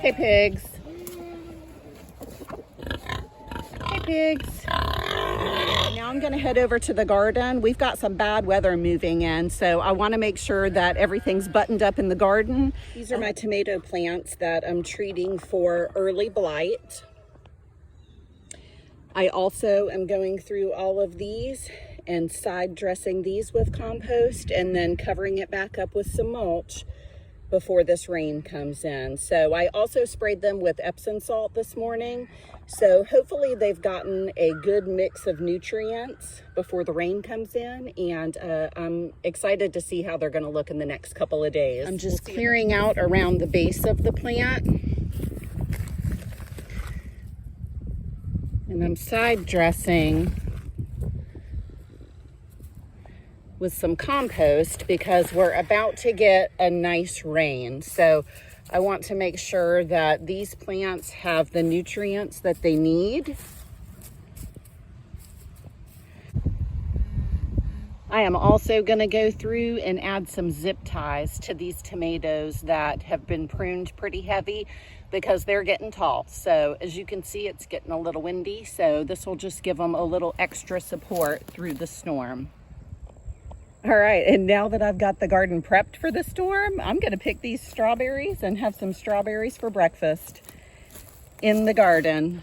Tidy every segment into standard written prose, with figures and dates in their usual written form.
Hey, pigs. Hey, pigs. Now I'm going to head over to the garden. We've got some bad weather moving in, so I want to make sure that everything's buttoned up in the garden. These are my tomato plants that I'm treating for early blight. I also am going through all of these and side dressing these with compost and then covering it back up with some mulch before this rain comes in. So I also sprayed them with Epsom salt this morning. So hopefully they've gotten a good mix of nutrients before the rain comes in, and I'm excited to see how they're going to look in the next couple of days. I'm just clearing out around the base of the plant. And I'm side dressing with some compost because we're about to get a nice rain. So I want to make sure that these plants have the nutrients that they need. I am also going to go through and add some zip ties to these tomatoes that have been pruned pretty heavy because they're getting tall. So as you can see, it's getting a little windy. So this will just give them a little extra support through the storm. All right, and now that I've got the garden prepped for the storm, I'm gonna pick these strawberries and have some strawberries for breakfast in the garden.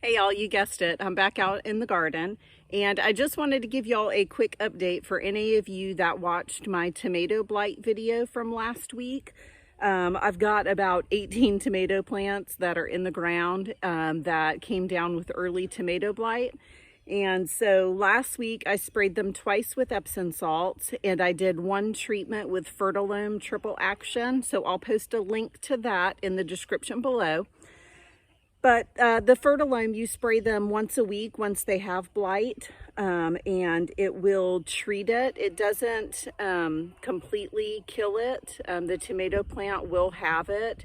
Hey y'all, you guessed it, I'm back out in the garden, and I just wanted to give y'all a quick update for any of you that watched my tomato blight video from last week. I've got about 18 tomato plants that are in the ground that came down with early tomato blight. And so last week I sprayed them twice with Epsom salts, and I did one treatment with Fertilome Triple Action. So I'll post a link to that in the description below. But the Fertilome, you spray them once a week once they have blight, and it will treat it. It doesn't completely kill it. The tomato plant will have it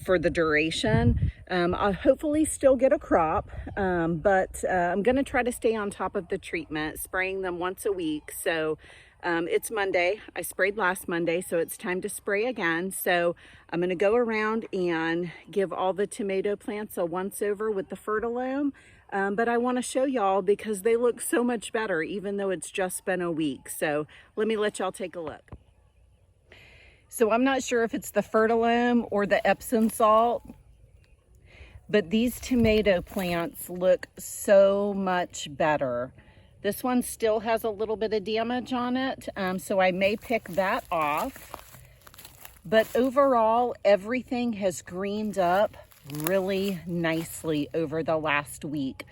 for the duration. I'll hopefully still get a crop, but I'm going to try to stay on top of the treatment, spraying them once a week. So it's Monday. I sprayed last Monday, so it's time to spray again. So I'm going to go around and give all the tomato plants a once over with the Fertilome. But I want to show y'all because they look so much better, even though it's just been a week. So let me let y'all take a look. So I'm not sure if it's the Fertilome or the Epsom salt, but these tomato plants look so much better. This one still has a little bit of damage on it, so I may pick that off. But overall, everything has greened up really nicely over the last week.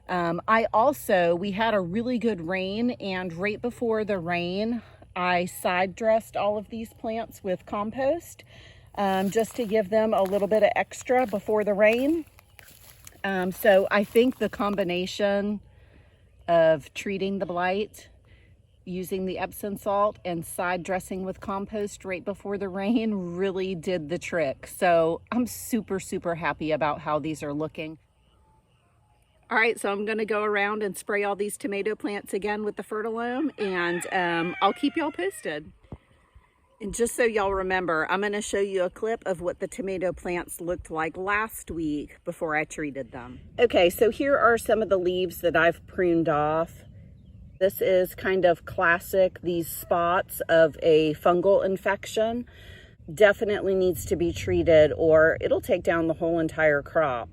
We had a really good rain, and right before the rain, I side dressed all of these plants with compost just to give them a little bit of extra before the rain. So I think the combination of treating the blight, using the Epsom salt, and side dressing with compost right before the rain really did the trick. So I'm super, super happy about how these are looking. All right, so I'm gonna go around and spray all these tomato plants again with the Fertilome, and I'll keep y'all posted. And just so y'all remember, I'm gonna show you a clip of what the tomato plants looked like last week before I treated them. Okay, so here are some of the leaves that I've pruned off. This is kind of classic, these spots of a fungal infection. Definitely needs to be treated or it'll take down the whole entire crop.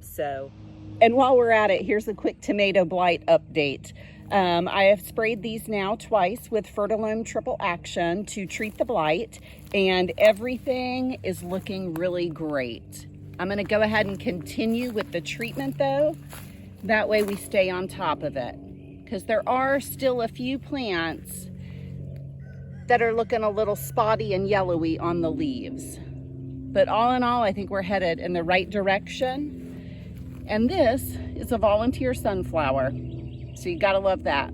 And while we're at it, here's a quick tomato blight update. I have sprayed these now twice with Fertilome Triple Action to treat the blight, and everything is looking really great. I'm gonna go ahead and continue with the treatment though. That way we stay on top of it, because there are still a few plants that are looking a little spotty and yellowy on the leaves. But all in all, I think we're headed in the right direction. And this is a volunteer sunflower. So you gotta love that.